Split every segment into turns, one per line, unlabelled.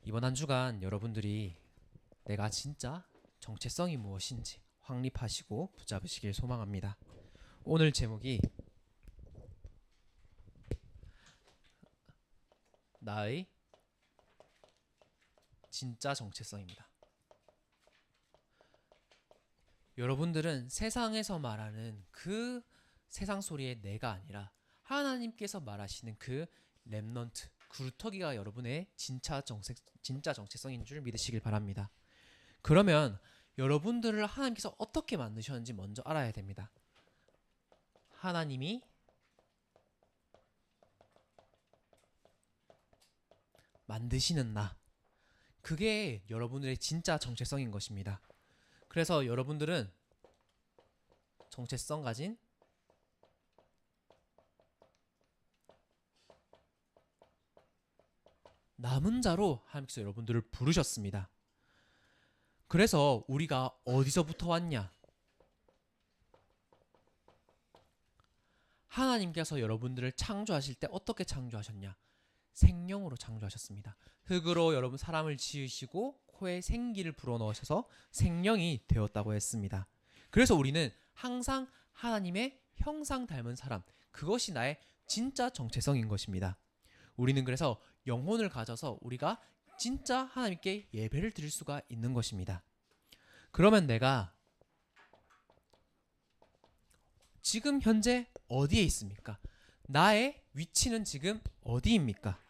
이번 한 주간 여러분들이 내가 진짜 정체성이 무엇인지 확립하시고 붙잡으시길 소망합니다. 오늘 제목이 나의 진짜 정체성입니다. 여러분들은 세상에서 말하는 그 세상 소리의 내가 아니라 하나님께서 말하시는 그 렘넌트, 구루터기가 여러분의 진짜 정체성인 줄 믿으시길 바랍니다. 그러면 여러분들을 하나님께서 어떻게 만드셨는지 먼저 알아야 됩니다. 하나님이 만드시는 나, 그게 여러분들의 진짜 정체성인 것입니다. 그래서 여러분들은 정체성 가진 남은 자로 하나님께서 여러분들을 부르셨습니다. 그래서 우리가 어디서부터 왔냐? 하나님께서 여러분들을 창조하실 때 어떻게 창조하셨냐? 생명으로 창조하셨습니다. 흙으로 여러분 사람을 지으시고 코에 생기를 불어넣으셔서 생명이 되었다고 했습니다. 그래서 우리는 항상 하나님의 형상 닮은 사람, 그것이 나의 진짜 정체성인 것입니다. 우리는 그래서 영혼을 가져서 우리가 진짜 하나님께 예배를 드릴 수가 있는 것입니다. 그러면 내가 지금 현재 어디에 있습니까? 나의 위치는 지금 어디입니까?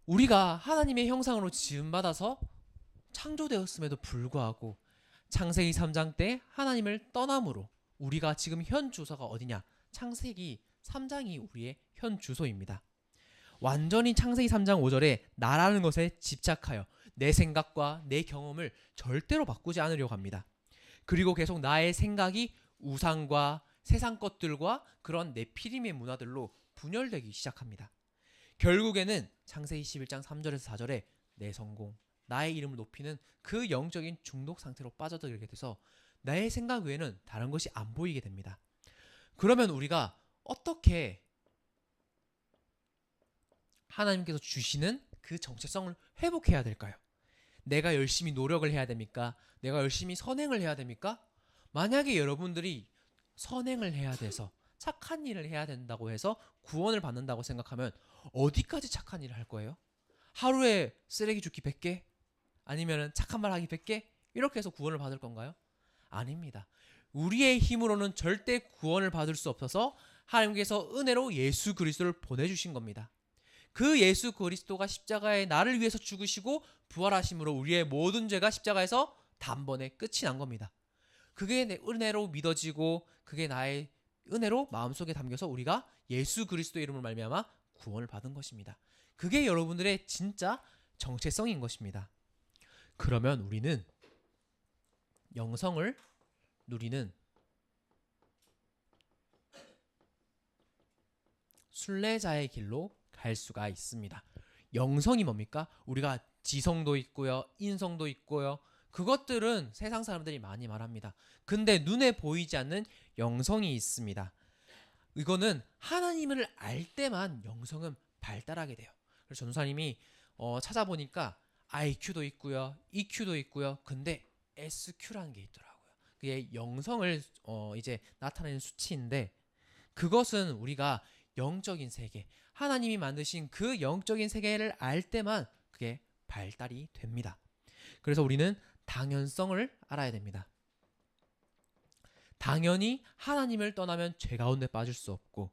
우리가 하나님의 형상으로 지음받아서 창조되었음에도 불구하고 창세기 3장 때 하나님을 떠남으로 우리가 지금 현 주소가 어디냐? 창세기 3장이 우리의 현 주소입니다. 완전히 창세기 3장 5절에 나라는 것에 집착하여 내 생각과 내 경험을 절대로 바꾸지 않으려고 합니다. 그리고 계속 나의 생각이 우상과 세상 것들과 그런 네피림의 문화들로 분열되기 시작합니다. 결국에는 창세기 11장 3절에서 4절에 내 성공, 나의 이름을 높이는 그 영적인 중독 상태로 빠져들게 돼서 나의 생각 외에는 다른 것이 안 보이게 됩니다. 그러면 우리가 어떻게 하나님께서 주시는 그 정체성을 회복해야 될까요? 내가 열심히 노력을 해야 됩니까? 내가 열심히 선행을 해야 됩니까? 만약에 여러분들이 선행을 해야 돼서 착한 일을 해야 된다고 해서 구원을 받는다고 생각하면 어디까지 착한 일을 할 거예요? 하루에 쓰레기 줍기 100개? 아니면 착한 말 하기 100개? 이렇게 해서 구원을 받을 건가요? 아닙니다. 우리의 힘으로는 절대 구원을 받을 수 없어서 하나님께서 은혜로 예수 그리스도를 보내주신 겁니다. 그 예수 그리스도가 십자가에 나를 위해서 죽으시고 부활하심으로 우리의 모든 죄가 십자가에서 단번에 끝이 난 겁니다. 그게 내 은혜로 믿어지고 그게 나의 은혜로 마음속에 담겨서 우리가 예수 그리스도 이름으로 말미암아 구원을 받은 것입니다. 그게 여러분들의 진짜 정체성인 것입니다. 그러면 우리는 영성을 누리는 순례자의 길로 갈 수가 있습니다. 영성이 뭡니까? 우리가 지성도 있고요, 인성도 있고요. 그것들은 세상 사람들이 많이 말합니다. 근데 눈에 보이지 않는 영성이 있습니다. 이거는 하나님을 알 때만 영성은 발달하게 돼요. 그래서 전도사님이 찾아보니까 IQ도 있고요, EQ도 있고요. 근데 SQ라는 게 있더라고요. 그게 영성을 이제 나타내는 수치인데 그것은 우리가 영적인 세계, 하나님이 만드신 그 영적인 세계를 알 때만 그게 발달이 됩니다. 그래서 우리는 당연성을 알아야 됩니다. 당연히 하나님을 떠나면 죄 가운데 빠질 수 없고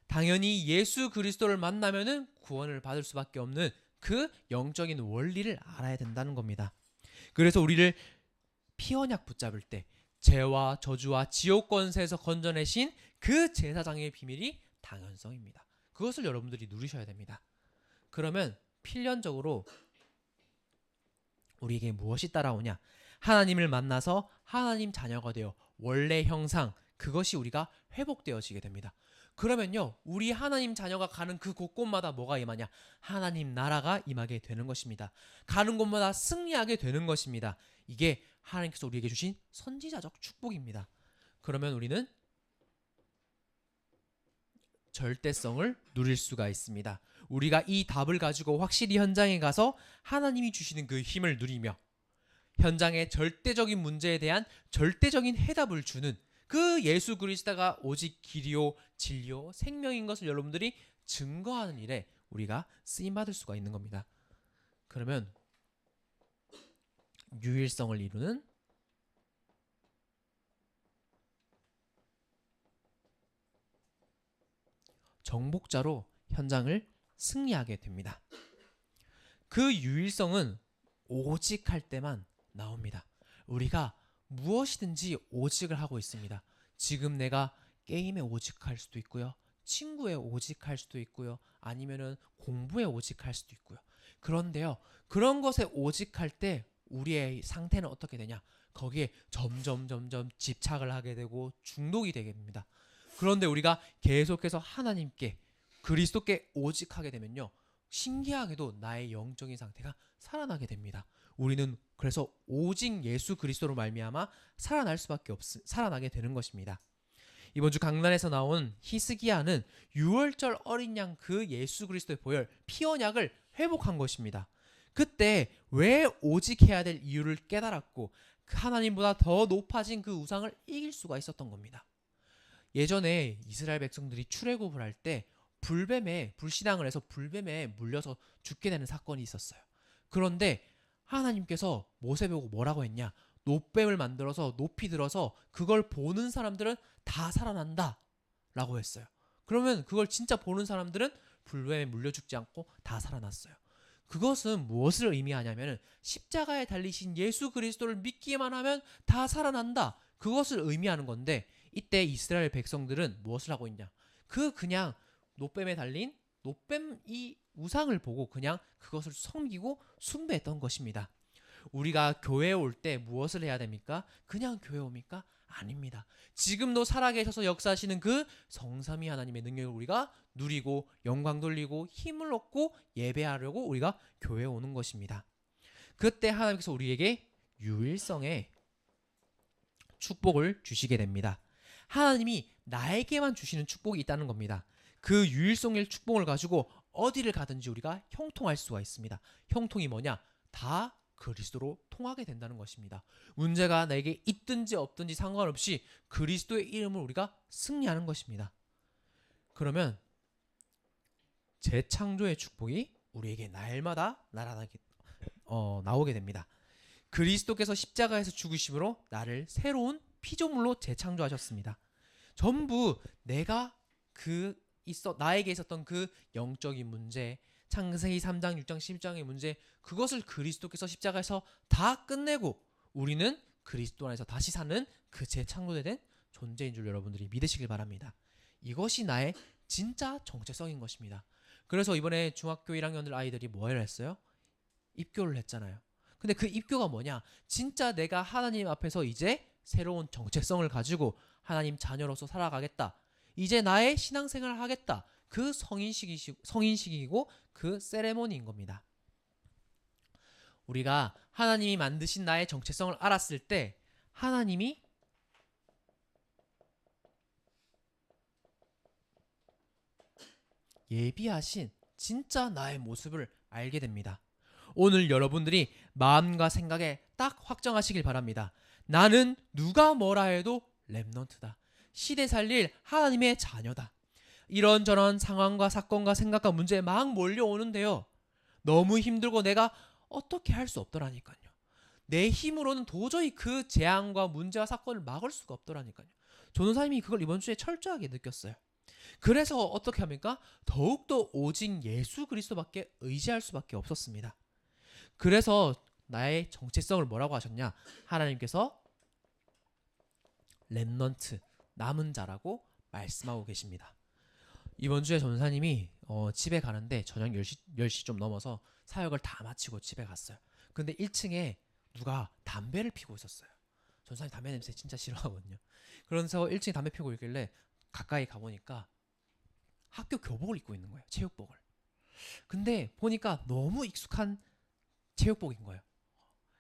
당연히 예수 그리스도를 만나면은 구원을 받을 수밖에 없는 그 영적인 원리를 알아야 된다는 겁니다. 그래서 우리를 피언약 붙잡을 때 죄와 저주와 지옥 권세에서 건져내신 그 제사장의 비밀이 당연성입니다. 그것을 여러분들이 누리셔야 됩니다. 그러면 필연적으로 우리에게 무엇이 따라오냐? 하나님을 만나서 하나님 자녀가 되어 원래 형상, 그것이 우리가 회복되어지게 됩니다. 그러면요, 우리 하나님 자녀가 가는 그 곳곳마다 뭐가 임하냐? 하나님 나라가 임하게 되는 것입니다. 가는 곳마다 승리하게 되는 것입니다. 이게 하나님께서 우리에게 주신 선지자적 축복입니다. 그러면 우리는 절대성을 누릴 수가 있습니다. 우리가 이 답을 가지고 확실히 현장에 가서 하나님이 주시는 그 힘을 누리며 현장의 절대적인 문제에 대한 절대적인 해답을 주는 그 예수 그리스도가 오직 길이요 진리요 생명인 것을 여러분들이 증거하는 일에 우리가 쓰임 받을 수가 있는 겁니다. 그러면 유일성을 이루는 정복자로 현장을 승리하게 됩니다. 그 유일성은 오직 할 때만 나옵니다. 우리가 무엇이든지 오직을 하고 있습니다. 지금 내가 게임에 오직할 수도 있고요. 친구에 오직할 수도 있고요. 아니면은 공부에 오직할 수도 있고요. 그런데요. 그런 것에 오직할 때 우리의 상태는 어떻게 되냐? 거기에 점점 집착을 하게 되고 중독이 되게 됩니다. 그런데 우리가 계속해서 하나님께 그리스도께 오직하게 되면요. 신기하게도 나의 영적인 상태가 살아나게 됩니다. 우리는 그래서 오직 예수 그리스도로 말미암아 살아나게 되는 것입니다. 이번 주 강단에서 나온 히스기야는 유월절 어린 양 그 예수 그리스도의 보혈 피 언약을 회복한 것입니다. 그때 왜 오직해야 될 이유를 깨달았고 하나님보다 더 높아진 그 우상을 이길 수가 있었던 겁니다. 예전에 이스라엘 백성들이 출애굽을 할 때 불신앙을 해서 불뱀에 물려서 죽게 되는 사건이 있었어요. 그런데 하나님께서 모세 보고 뭐라고 했냐? 노뱀을 만들어서 높이 들어서 그걸 보는 사람들은 다 살아난다 라고 했어요. 그러면 그걸 진짜 보는 사람들은 불뱀에 물려 죽지 않고 다 살아났어요. 그것은 무엇을 의미하냐면 십자가에 달리신 예수 그리스도를 믿기만 하면 다 살아난다. 그것을 의미하는 건데 이때 이스라엘 백성들은 무엇을 하고 있냐? 그냥 노뱀에 달린 노뱀 이 우상을 보고 그냥 그것을 섬기고 숭배했던 것입니다. 우리가 교회에 올 때 무엇을 해야 됩니까? 그냥 교회 옵니까? 아닙니다. 지금도 살아계셔서 역사하시는 그 성삼위 하나님의 능력을 우리가 누리고 영광 돌리고 힘을 얻고 예배하려고 우리가 교회에 오는 것입니다. 그때 하나님께서 우리에게 유일성의 축복을 주시게 됩니다. 하나님이 나에게만 주시는 축복이 있다는 겁니다. 그 유일성의 축복을 가지고 어디를 가든지 우리가 형통할 수가 있습니다. 형통이 뭐냐? 다 그리스도로 통하게 된다는 것입니다. 문제가 내게 있든지 없든지 상관없이 그리스도의 이름을 우리가 승리하는 것입니다. 그러면 재창조의 축복이 우리에게 날마다 나오게 됩니다. 그리스도께서 십자가에서 죽으심으로 나를 새로운 피조물로 재창조하셨습니다. 전부 나에게 있었던 그 영적인 문제, 창세기 3장, 6장, 11장의 문제, 그것을 그리스도께서 십자가에서 다 끝내고 우리는 그리스도 안에서 다시 사는 그 재창조된 존재인 줄 여러분들이 믿으시길 바랍니다. 이것이 나의 진짜 정체성인 것입니다. 그래서 이번에 중학교 1학년들 아이들이 뭐를 했어요? 입교를 했잖아요. 근데 그 입교가 뭐냐? 진짜 내가 하나님 앞에서 이제 새로운 정체성을 가지고 하나님 자녀로서 살아가겠다. 이제 나의 신앙생활을 하겠다. 그 성인식이고 그 세레모니인 겁니다. 우리가 하나님이 만드신 나의 정체성을 알았을 때 하나님이 예비하신 진짜 나의 모습을 알게 됩니다. 오늘 여러분들이 마음과 생각에 딱 확정하시길 바랍니다. 나는 누가 뭐라 해도 렘넌트다. 시대 살릴 하나님의 자녀다. 이런저런 상황과 사건과 생각과 문제에 막 몰려오는데요. 너무 힘들고 내가 어떻게 할 수 없더라니까요. 내 힘으로는 도저히 그 재앙과 문제와 사건을 막을 수가 없더라니까요. 전도사님이 그걸 이번 주에 철저하게 느꼈어요. 그래서 어떻게 합니까? 더욱더 오직 예수 그리스도밖에 의지할 수밖에 없었습니다. 그래서 나의 정체성을 뭐라고 하셨냐? 하나님께서 렘넌트, 남은 자라고 말씀하고 계십니다. 이번 주에 전사님이 집에 가는데 저녁 10시 좀 넘어서 사역을 다 마치고 집에 갔어요. 근데 1층에 누가 담배를 피고 있었어요. 전사님 담배 냄새 진짜 싫어하거든요. 그래서 1층에 담배 피고 있길래 가까이 가보니까 학교 교복을 입고 있는 거예요. 체육복을. 근데 보니까 너무 익숙한 체육복인 거예요.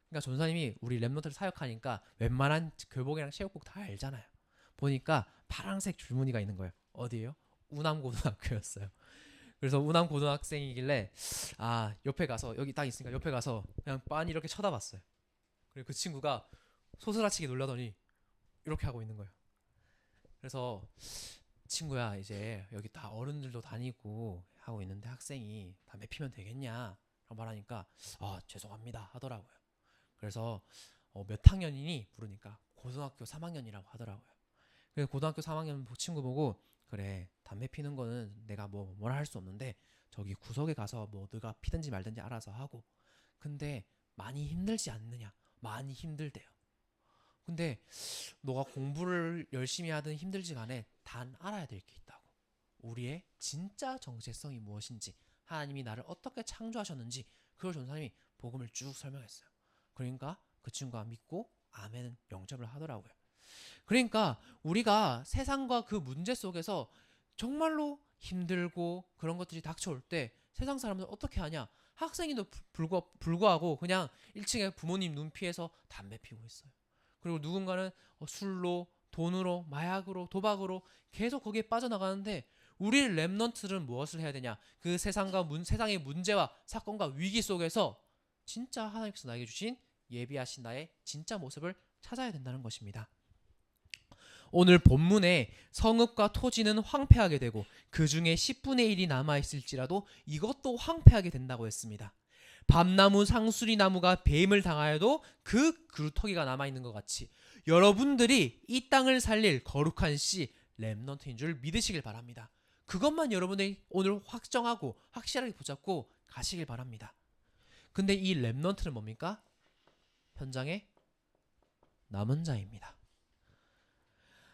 그러니까 전사님이 우리 랩노트를 사역하니까 웬만한 교복이랑 체육복 다 알잖아요. 보니까 파란색 줄무늬가 있는 거예요. 어디예요? 운암고등학교였어요. 그래서 운암고등학생이길래 옆에 가서 여기 딱 있으니까 옆에 가서 그냥 빤히 이렇게 쳐다봤어요. 그리고 그 친구가 소스라치게 놀라더니 이렇게 하고 있는 거예요. 그래서 친구야 이제 여기 다 어른들도 다니고 하고 있는데 학생이 담배 피면 되겠냐 라고 말하니까 죄송합니다 하더라고요. 그래서 몇 학년이니 물으니까 고등학교 3학년이라고 하더라고요. 그래서 고등학교 3학년 친구 보고 그래 담배 피는 거는 내가 뭐라 할 수 없는데 저기 구석에 가서 뭐 너가 피든지 말든지 알아서 하고 근데 많이 힘들지 않느냐. 많이 힘들대요. 근데 너가 공부를 열심히 하든 힘들지 간에 단 알아야 될 게 있다고. 우리의 진짜 정체성이 무엇인지, 하나님이 나를 어떻게 창조하셨는지 그걸 전사님이 복음을 쭉 설명했어요. 그러니까 그 친구가 믿고 아멘 영접을 하더라고요. 그러니까 우리가 세상과 그 문제 속에서 정말로 힘들고 그런 것들이 닥쳐올 때 세상 사람들은 어떻게 하냐? 학생인도 불구하고 그냥 1층에 부모님 눈 피해서 담배 피우고 있어요. 그리고 누군가는 술로, 돈으로, 마약으로, 도박으로 계속 거기에 빠져나가는데 우리 랩넌트들은 무엇을 해야 되냐? 그 세상의 문제와 사건과 위기 속에서 진짜 하나님께서 나에게 주신 예비하신 나의 진짜 모습을 찾아야 된다는 것입니다. 오늘 본문에 성읍과 토지는 황폐하게 되고 그 중에 10분의 1이 남아있을지라도 이것도 황폐하게 된다고 했습니다. 밤나무 상수리나무가 배임을 당하여도 그 그루터기가 남아있는 것 같이 여러분들이 이 땅을 살릴 거룩한 씨 렘넌트인 줄 믿으시길 바랍니다. 그것만 여러분들이 오늘 확정하고 확실하게 붙잡고 가시길 바랍니다. 근데 이 렘넌트는 뭡니까? 현장에 남은 자입니다.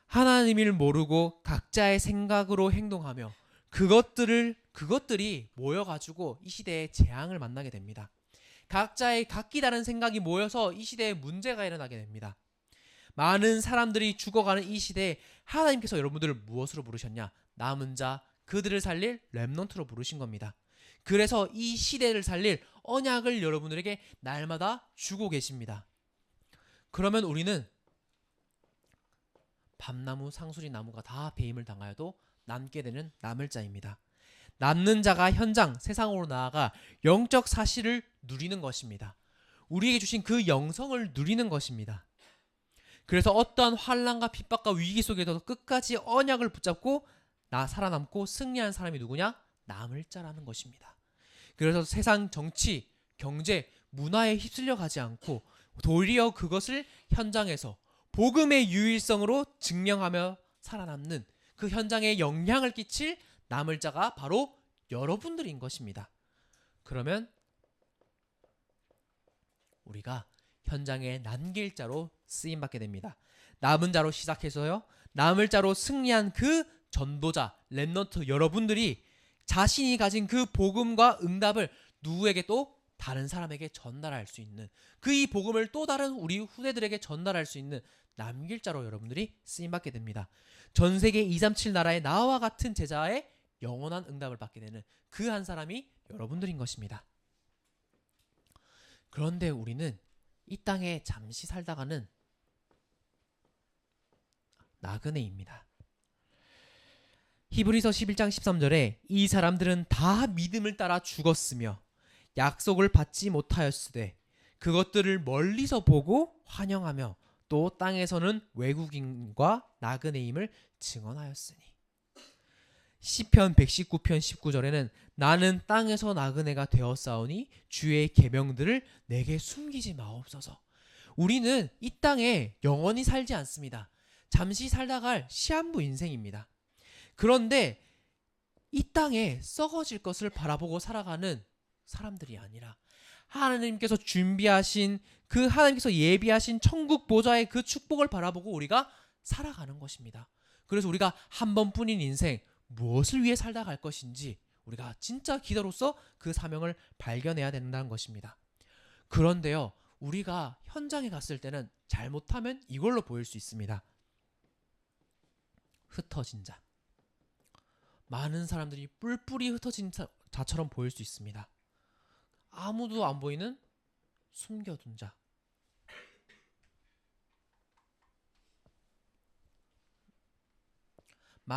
하나님을 모르고 각자의 생각으로 행동하며 그것들이 모여가지고 이 시대에 재앙을 만나게 됩니다. 각자의 각기 다른 생각이 모여서 이 시대에 문제가 일어나게 됩니다. 많은 사람들이 죽어가는 이 시대에 하나님께서 여러분들을 무엇으로 부르셨냐? 남은 자, 그들을 살릴 렘넌트로 부르신 겁니다. 그래서 이 시대를 살릴 언약을 여러분들에게 날마다 주고 계십니다. 그러면 우리는 밤나무, 상수리 나무가 다 배임을 당하여도 남게 되는 남을 자입니다. 남는 자가 현장, 세상으로 나아가 영적 사실을 누리는 것입니다. 우리에게 주신 그 영성을 누리는 것입니다. 그래서 어떠한 환난과 핍박과 위기 속에서도 끝까지 언약을 붙잡고 살아남고 승리한 사람이 누구냐? 남을 자라는 것입니다. 그래서 세상 정치, 경제, 문화에 휩쓸려 가지 않고 도리어 그것을 현장에서 복음의 유일성으로 증명하며 살아남는 그 현장에 영향을 끼칠 남을 자가 바로 여러분들인 것입니다. 그러면 우리가 현장에 남길 자로 쓰임받게 됩니다. 남은 자로 시작해서요. 남을 자로 승리한 그 전도자, 렘넌트 여러분들이 자신이 가진 그 복음과 응답을 누구에게 또 다른 사람에게 전달할 수 있는 이 복음을 또 다른 우리 후대들에게 전달할 수 있는 남길 자로 여러분들이 쓰임받게 됩니다. 전 세계 237 나라의 나와 같은 제자의 영원한 응답을 받게 되는 그 한 사람이 여러분들인 것입니다. 그런데 우리는 이 땅에 잠시 살다가는 나그네입니다. 히브리서 11장 13절에 이 사람들은 다 믿음을 따라 죽었으며 약속을 받지 못하였으되 그것들을 멀리서 보고 환영하며 또 땅에서는 외국인과 나그네임을 증언하였으니. 시편 119편 19절에는 나는 땅에서 나그네가 되었사오니 주의 계명들을 내게 숨기지 마옵소서. 우리는 이 땅에 영원히 살지 않습니다. 잠시 살다 갈 시한부 인생입니다. 그런데 이 땅에 썩어질 것을 바라보고 살아가는 사람들이 아니라 하나님께서 준비하신 그 하나님께서 예비하신 천국 보좌의 그 축복을 바라보고 우리가 살아가는 것입니다. 그래서 우리가 한 번뿐인 인생 무엇을 위해 살다 갈 것인지 우리가 진짜 기도로서 그 사명을 발견해야 된다는 것입니다. 그런데요, 우리가 현장에 갔을 때는 잘못하면 이걸로 보일 수 있습니다. 흩어진 자. 많은 사람들이 뿔뿔이 흩어진 자처럼 보일 수 있습니다. 아무도 안 보이는 숨겨둔 자.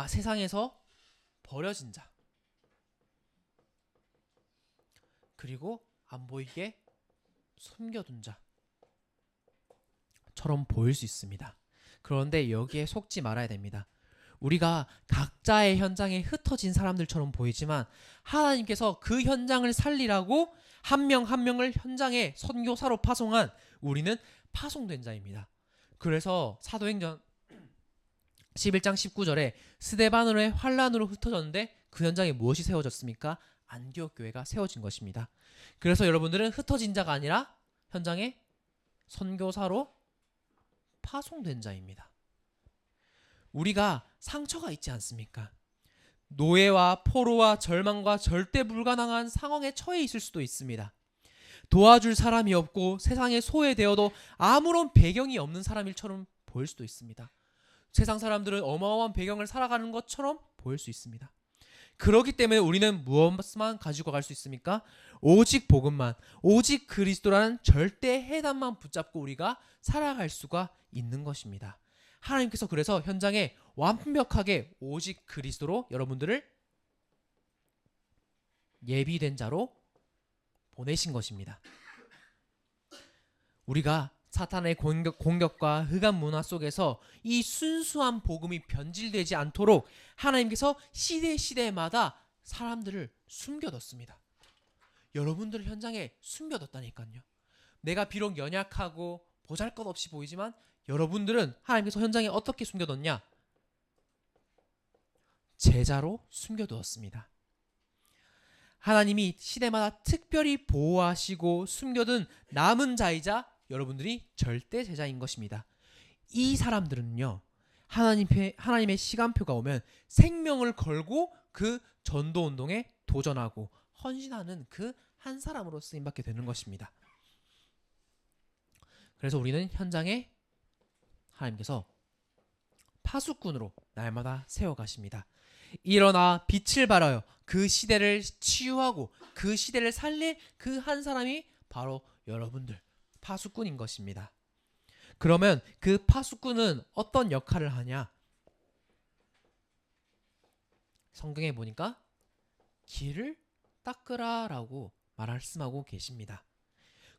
세상에서 버려진 자, 그리고 안 보이게 숨겨둔 자처럼 보일 수 있습니다. 그런데 여기에 속지 말아야 됩니다. 우리가 각자의 현장에 흩어진 사람들처럼 보이지만 하나님께서 그 현장을 살리라고 한 명 한 명을 현장에 선교사로 파송한 우리는 파송된 자입니다. 그래서 사도행전 11장 19절에 스데반으로의 환란으로 흩어졌는데 그 현장에 무엇이 세워졌습니까? 안디옥 교회가 세워진 것입니다. 그래서 여러분들은 흩어진 자가 아니라 현장에 선교사로 파송된 자입니다. 우리가 상처가 있지 않습니까? 노예와 포로와 절망과 절대 불가능한 상황에 처해 있을 수도 있습니다. 도와줄 사람이 없고 세상에 소외되어도 아무런 배경이 없는 사람일처럼 보일 수도 있습니다. 세상 사람들은 어마어마한 배경을 살아가는 것처럼 보일 수 있습니다. 그렇기 때문에 우리는 무엇만 가지고 갈 수 있습니까? 오직 복음만, 오직 그리스도라는 절대 해답만 붙잡고 우리가 살아갈 수가 있는 것입니다. 하나님께서 그래서 현장에 완벽하게 오직 그리스도로 여러분들을 예비된 자로 보내신 것입니다. 우리가 사탄의 공격과 흑암 문화 속에서 이 순수한 복음이 변질되지 않도록 하나님께서 시대마다 사람들을 숨겨뒀습니다. 여러분들 현장에 숨겨뒀다니까요. 내가 비록 연약하고 보잘것없이 보이지만 여러분들은 하나님께서 현장에 어떻게 숨겨뒀냐? 제자로 숨겨두었습니다. 하나님이 시대마다 특별히 보호하시고 숨겨둔 남은 자이자 여러분들이 절대 제자인 것입니다. 이 사람들은요, 하나님의 시간표가 오면 생명을 걸고 그 전도운동에 도전하고 헌신하는 그 한 사람으로 쓰임받게 되는 것입니다. 그래서 우리는 현장에 하나님께서 파수꾼으로 날마다 세워가십니다. 일어나 빛을 발하여 그 시대를 치유하고 그 시대를 살릴 그 한 사람이 바로 여러분들 파수꾼인 것입니다. 그러면 그 파수꾼은 어떤 역할을 하냐? 성경에 보니까 길을 닦으라 라고 말씀하고 계십니다.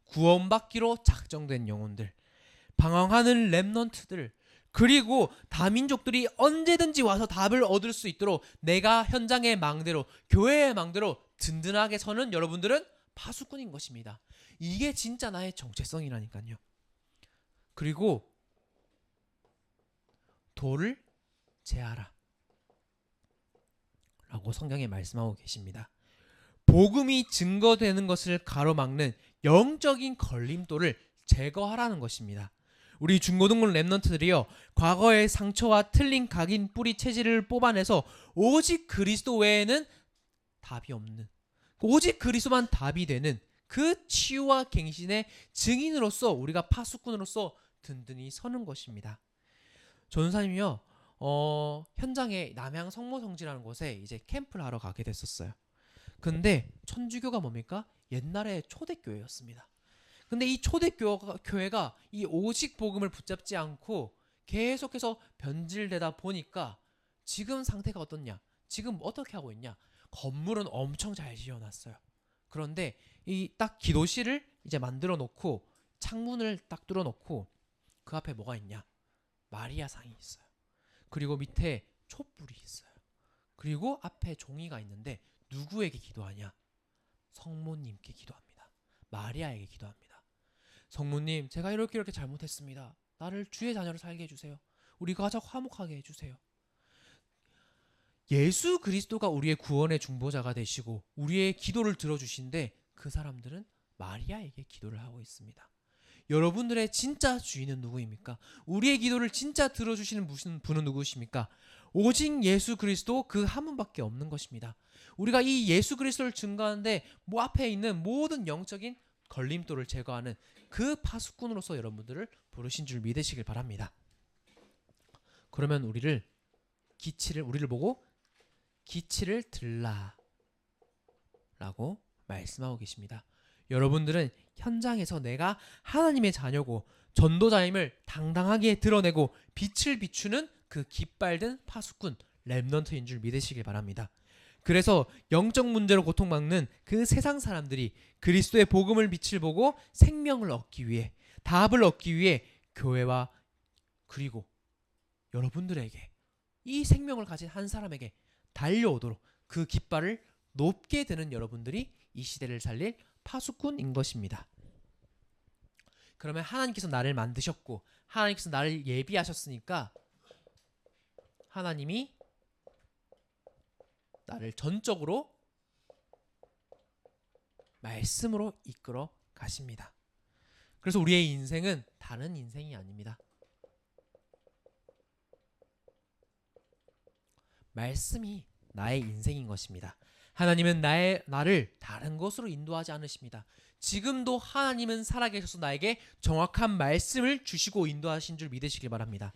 구원받기로 작정된 영혼들, 방황하는 렘넌트들, 그리고 다민족들이 언제든지 와서 답을 얻을 수 있도록 내가 현장의 망대로, 교회의 망대로 든든하게 서는 여러분들은 파수꾼인 것입니다. 이게 진짜 나의 정체성이라니까요. 그리고 돌을 제하라 라고 성경에 말씀하고 계십니다. 복음이 증거되는 것을 가로막는 영적인 걸림돌을 제거하라는 것입니다. 우리 중고등부 렘넌트들이요, 과거의 상처와 틀린 각인 뿌리 체질을 뽑아내서 오직 그리스도 외에는 답이 없는, 오직 그리스도만 답이 되는 그 치유와 갱신의 증인으로서 우리가 파수꾼으로서 든든히 서는 것입니다. 전사님이요, 현장에 남양 성모성지라는 곳에 이제 캠프를 하러 가게 됐었어요. 근데 천주교가 뭡니까? 옛날에 초대교회였습니다. 근데 이 초대교회가 이 오직 복음을 붙잡지 않고 계속해서 변질되다 보니까 지금 상태가 어떻냐? 지금 어떻게 하고 있냐? 건물은 엄청 잘 지어놨어요. 그런데 이 딱 기도실을 이제 만들어 놓고 창문을 딱 뚫어 놓고 그 앞에 뭐가 있냐? 마리아상이 있어요. 그리고 밑에 촛불이 있어요. 그리고 앞에 종이가 있는데 누구에게 기도하냐? 성모님께 기도합니다. 마리아에게 기도합니다. 성모님, 제가 이렇게 잘못했습니다. 나를 주의 자녀로 살게 해주세요. 우리 가족 화목하게 해주세요. 예수 그리스도가 우리의 구원의 중보자가 되시고 우리의 기도를 들어주신데 그 사람들은 마리아에게 기도를 하고 있습니다. 여러분들의 진짜 주인은 누구입니까? 우리의 기도를 진짜 들어주시는 무슨 분은 누구십니까? 오직 예수 그리스도 그 한 분밖에 없는 것입니다. 우리가 이 예수 그리스도를 증거하는데 앞에 있는 모든 영적인 걸림돌을 제거하는 그 파수꾼으로서 여러분들을 부르신 줄 믿으시길 바랍니다. 그러면 우리를 보고 기치를 들라 라고 말씀하고 계십니다. 여러분들은 현장에서 내가 하나님의 자녀고 전도자임을 당당하게 드러내고 빛을 비추는 그 깃발든 파수꾼 렘넌트인 줄 믿으시길 바랍니다. 그래서 영적 문제로 고통받는 그 세상 사람들이 그리스도의 복음을 빛을 보고 생명을 얻기 위해, 답을 얻기 위해 교회와 그리고 여러분들에게, 이 생명을 가진 한 사람에게 달려오도록 그 깃발을 높게 드는 여러분들이 이 시대를 살릴 파수꾼인 것입니다. 그러면 하나님께서 나를 만드셨고 하나님께서 나를 예비하셨으니까 하나님이 나를 전적으로 말씀으로 이끌어 가십니다. 그래서 우리의 인생은 다른 인생이 아닙니다. 말씀이 나의 인생인 것입니다. 하나님은 나를 다른 곳으로 인도하지 않으십니다. 지금도 하나님은 살아계셔서 나에게 정확한 말씀을 주시고 인도하신 줄 믿으시길 바랍니다.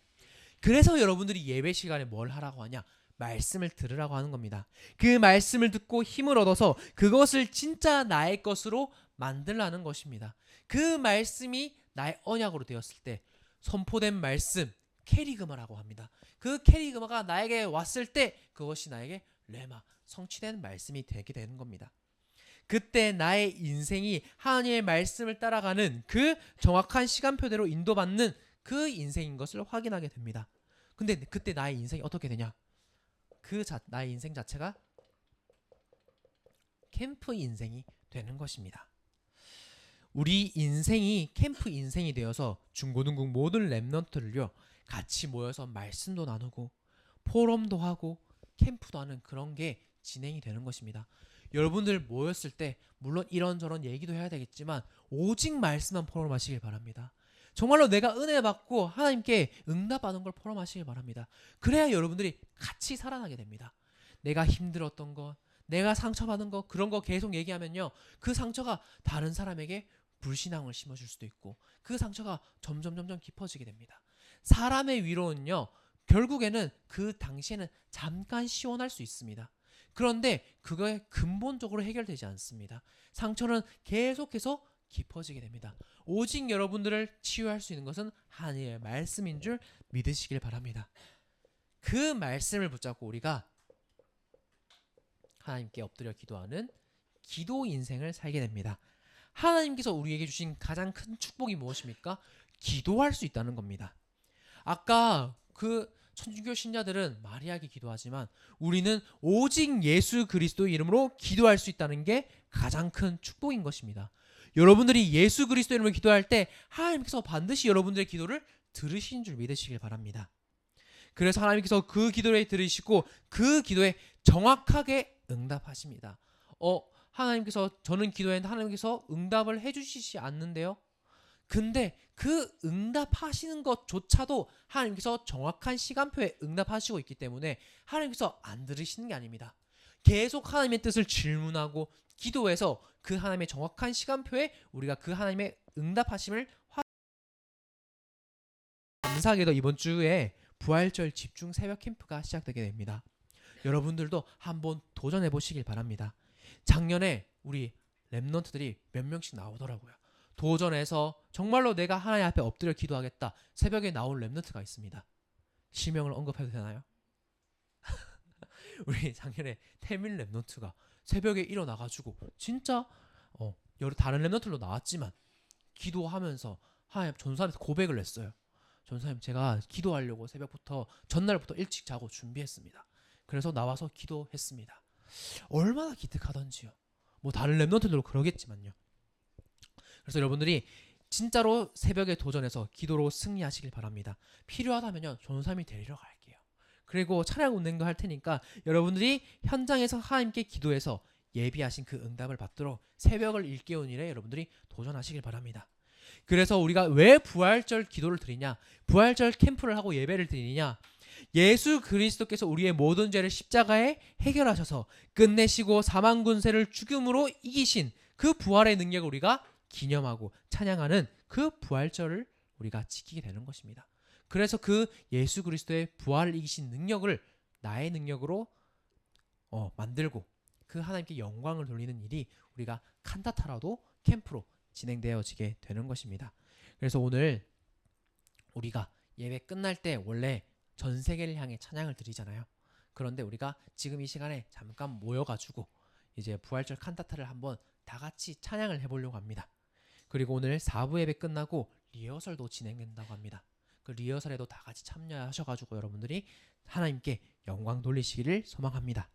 그래서 여러분들이 예배 시간에 뭘 하라고 하냐? 말씀을 들으라고 하는 겁니다. 그 말씀을 듣고 힘을 얻어서 그것을 진짜 나의 것으로 만들라는 것입니다. 그 말씀이 나의 언약으로 되었을 때 선포된 말씀, 캐리그마라고 합니다. 그 캐리그마가 나에게 왔을 때 그것이 나에게 레마, 성취된 말씀이 되게 되는 겁니다. 그때 나의 인생이 하나님의 말씀을 따라가는 그 정확한 시간표대로 인도받는 그 인생인 것을 확인하게 됩니다. 근데 그때 나의 인생이 어떻게 되냐? 나의 인생 자체가 캠프 인생이 되는 것입니다. 우리 인생이 캠프 인생이 되어서 중고등부 모든 랩런트를요 같이 모여서 말씀도 나누고 포럼도 하고 캠프도 하는 그런 게 진행이 되는 것입니다. 여러분들 모였을 때 물론 이런저런 얘기도 해야 되겠지만 오직 말씀만 포럼하시길 바랍니다. 정말로 내가 은혜 받고 하나님께 응답하는 걸 포럼하시길 바랍니다. 그래야 여러분들이 같이 살아나게 됩니다. 내가 힘들었던 것, 내가 상처받은 것, 그런 거 계속 얘기하면요 그 상처가 다른 사람에게 불신앙을 심어줄 수도 있고 그 상처가 점점 깊어지게 됩니다. 사람의 위로는요 결국에는 그 당시에는 잠깐 시원할 수 있습니다. 그런데 그거에 근본적으로 해결되지 않습니다. 상처는 계속해서 깊어지게 됩니다. 오직 여러분들을 치유할 수 있는 것은 하나님의 말씀인 줄 믿으시길 바랍니다. 그 말씀을 붙잡고 우리가 하나님께 엎드려 기도하는 기도 인생을 살게 됩니다. 하나님께서 우리에게 주신 가장 큰 축복이 무엇입니까? 기도할 수 있다는 겁니다. 아까 그 천주교 신자들은 마리아에게 기도하지만 우리는 오직 예수 그리스도의 이름으로 기도할 수 있다는 게 가장 큰 축복인 것입니다. 여러분들이 예수 그리스도 이름으로 기도할 때 하나님께서 반드시 여러분들의 기도를 들으신 줄 믿으시길 바랍니다. 그래서 하나님께서 그 기도를 들으시고 그 기도에 정확하게 응답하십니다. 하나님께서 저는 기도했는데 하나님께서 응답을 해주시지 않는데요. 근데 그 응답하시는 것조차도 하나님께서 정확한 시간표에 응답하시고 있기 때문에 하나님께서 안 들으시는 게 아닙니다. 계속 하나님의 뜻을 질문하고 기도해서 그 하나님의 정확한 시간표에 우리가 그 하나님의 응답하심을 감사하게도 이번 주에 부활절 집중 새벽 캠프가 시작되게 됩니다. 여러분들도 한번 도전해 보시길 바랍니다. 작년에 우리 랩런트들이 몇 명씩 나오더라고요. 도전해서 정말로 내가 하나님 앞에 엎드려 기도하겠다. 새벽에 나온 랩런트가 있습니다. 실명을 언급해도 되나요? 우리 작년에 태민 랩런트가 새벽에 일어나가지고 진짜 여러 다른 랩런트로 나왔지만 기도하면서 하나님 전사님한테 고백을 했어요. 전사님 제가 기도하려고 새벽부터 전날부터 일찍 자고 준비했습니다. 그래서 나와서 기도했습니다. 얼마나 기특하던지요. 뭐 다른 랩런트들도 그러겠지만요. 그래서 여러분들이 진짜로 새벽에 도전해서 기도로 승리하시길 바랍니다. 필요하다면요 전사님이 데리러 갈게요. 그리고 찬양 운행도 할 테니까 여러분들이 현장에서 하나님께 기도해서 예비하신 그 응답을 받도록 새벽을 일깨운 일에 여러분들이 도전하시길 바랍니다. 그래서 우리가 왜 부활절 기도를 드리냐, 부활절 캠프를 하고 예배를 드리냐, 예수 그리스도께서 우리의 모든 죄를 십자가에 해결하셔서 끝내시고 사망 군세를 죽음으로 이기신 그 부활의 능력을 우리가 기념하고 찬양하는 그 부활절을 우리가 지키게 되는 것입니다. 그래서 그 예수 그리스도의 부활을 이기신 능력을 나의 능력으로 만들고 그 하나님께 영광을 돌리는 일이 우리가 칸타타라도 캠프로 진행되어지게 되는 것입니다. 그래서 오늘 우리가 예배 끝날 때 원래 전 세계를 향해 찬양을 드리잖아요. 그런데 우리가 지금 이 시간에 잠깐 모여가지고 이제 부활절 칸타타를 한번 다 같이 찬양을 해보려고 합니다. 그리고 오늘 4부 예배 끝나고 리허설도 진행된다고 합니다. 그 리허설에도 다 같이 참여하셔가지고 여러분들이 하나님께 영광 돌리시기를 소망합니다.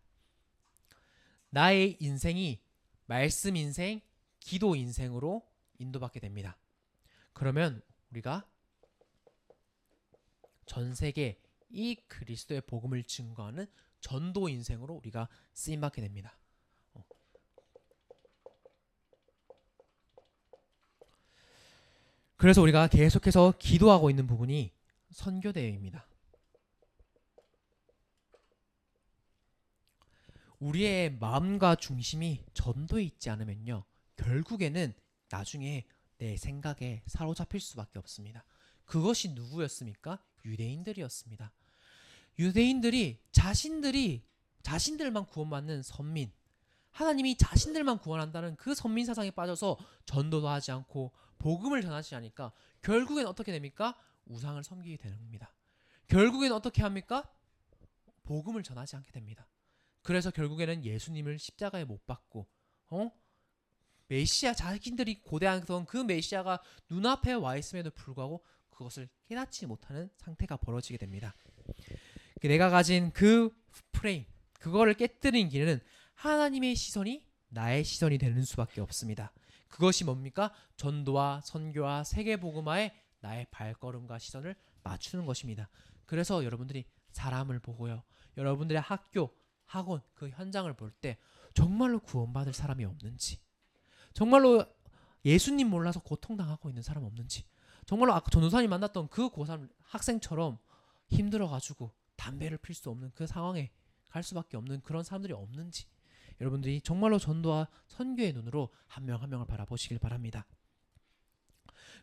나의 인생이 말씀 인생, 기도 인생으로 인도받게 됩니다. 그러면 우리가 전 세계 이 그리스도의 복음을 증거하는 전도 인생으로 우리가 쓰임받게 됩니다. 그래서 우리가 계속해서 기도하고 있는 부분이 선교대회입니다. 우리의 마음과 중심이 전도에 있지 않으면요, 결국에는 나중에 내 생각에 사로잡힐 수밖에 없습니다. 그것이 누구였습니까? 유대인들이었습니다. 유대인들이 자신들만 구원받는 선민, 하나님이 자신들만 구원한다는 그 선민 사상에 빠져서 전도도 하지 않고 복음을 전하지 않으니까 결국엔 어떻게 됩니까? 우상을 섬기게 되는 겁니다. 결국엔 어떻게 합니까? 복음을 전하지 않게 됩니다. 그래서 결국에는 예수님을 십자가에 못 박고 메시아, 자신들이 고대하던 그 메시아가 눈앞에 와 있음에도 불구하고 그것을 깨닫지 못하는 상태가 벌어지게 됩니다. 내가 가진 그 프레임, 그거를 깨뜨린 길은 하나님의 시선이 나의 시선이 되는 수밖에 없습니다. 그것이 뭡니까? 전도와 선교와 세계복음화에 나의 발걸음과 시선을 맞추는 것입니다. 그래서 여러분들이 사람을 보고요, 여러분들의 학교, 학원 그 현장을 볼 때 정말로 구원받을 사람이 없는지, 정말로 예수님 몰라서 고통당하고 있는 사람 없는지, 정말로 아까 전도사님 만났던 그 고3 학생처럼 힘들어가지고 담배를 필 수 없는 그 상황에 갈 수밖에 없는 그런 사람들이 없는지, 여러분들이 정말로 전도와 선교의 눈으로 한 명 한 명을 바라보시길 바랍니다.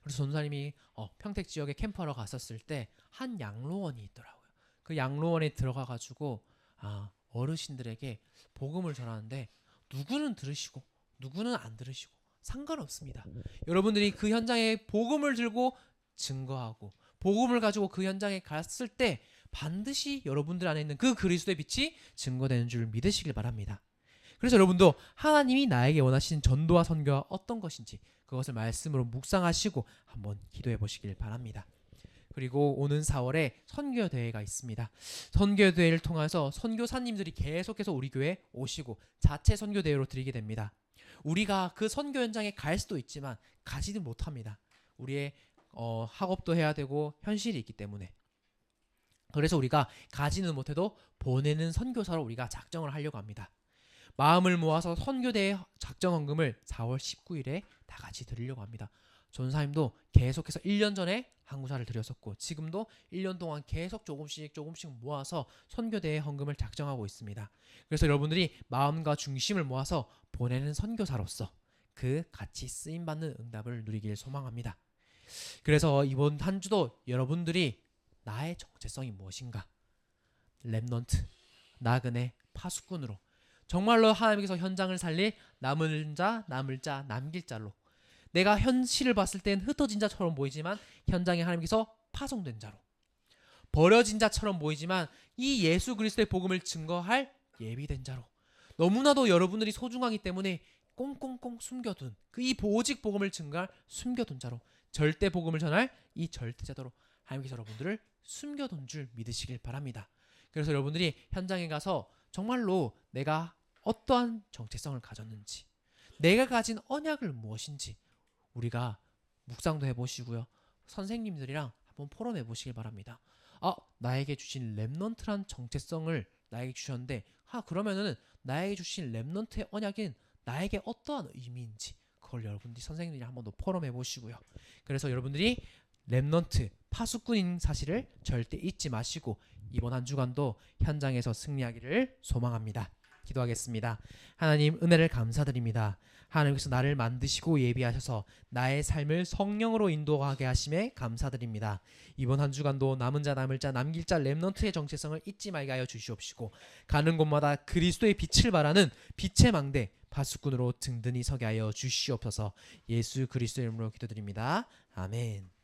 그래서 전도사님이 평택 지역에 캠프하러 갔었을 때 한 양로원이 있더라고요. 그 양로원에 들어가가지고 어르신들에게 복음을 전하는데 누구는 들으시고 누구는 안 들으시고 상관없습니다. 여러분들이 그 현장에 복음을 들고 증거하고 복음을 가지고 그 현장에 갔을 때 반드시 여러분들 안에 있는 그 그리스도의 빛이 증거되는 줄 믿으시길 바랍니다. 그래서 여러분도 하나님이 나에게 원하시는 전도와 선교가 어떤 것인지 그것을 말씀으로 묵상하시고 한번 기도해 보시길 바랍니다. 그리고 오는 4월에 선교대회가 있습니다. 선교대회를 통해서 선교사님들이 계속해서 우리 교회에 오시고 자체 선교대회로 드리게 됩니다. 우리가 그 선교 현장에 갈 수도 있지만 가지는 못합니다. 우리의 학업도 해야 되고 현실이 있기 때문에. 그래서 우리가 가지는 못해도 보내는 선교사로 우리가 작정을 하려고 합니다. 마음을 모아서 선교대회 작정헌금을 4월 19일에 다 같이 드리려고 합니다. 전사님도 계속해서 1년 전에 항구사를 드렸었고 지금도 1년 동안 계속 조금씩 모아서 선교대회 헌금을 작정하고 있습니다. 그래서 여러분들이 마음과 중심을 모아서 보내는 선교사로서 그 같이 쓰임받는 응답을 누리길 소망합니다. 그래서 이번 한 주도 여러분들이 나의 정체성이 무엇인가, 렘넌트, 나그네, 파수꾼으로 정말로 하나님께서 현장을 살릴 남을 자, 남길 자로, 내가 현실을 봤을 땐 흩어진 자처럼 보이지만 현장에 하나님께서 파송된 자로, 버려진 자처럼 보이지만 이 예수 그리스도의 복음을 증거할 예비된 자로, 너무나도 여러분들이 소중하기 때문에 꽁꽁꽁 숨겨둔 이 오직 복음을 증거할 숨겨둔 자로, 절대 복음을 전할 이 절대자도로 하나님께서 여러분들을 숨겨둔 줄 믿으시길 바랍니다. 그래서 여러분들이 현장에 가서 정말로 내가 어떠한 정체성을 가졌는지, 내가 가진 언약을 무엇인지 우리가 묵상도 해보시고요, 선생님들이랑 한번 포럼해 보시길 바랍니다. 나에게 주신 렘넌트란 정체성을 나에게 주셨는데 그러면은 나에게 주신 렘넌트의 언약은 나에게 어떠한 의미인지 그걸 여러분들이 선생님들이랑 한번 더 포럼해 보시고요. 그래서 여러분들이 렘넌트, 파수꾼인 사실을 절대 잊지 마시고 이번 한 주간도 현장에서 승리하기를 소망합니다. 기도하겠습니다. 하나님, 은혜를 감사드립니다. 하나님께서 나를 만드시고 예비하셔서 나의 삶을 성령으로 인도하게 하심에 감사드립니다. 이번 한 주간도 남은 자, 남을 자, 남길 자 렘넌트의 정체성을 잊지 말게 하여 주시옵시고 가는 곳마다 그리스도의 빛을 발하는 빛의 망대 파수꾼으로 든든히 서게 하여 주시옵소서. 예수 그리스도의 이름으로 기도드립니다. 아멘.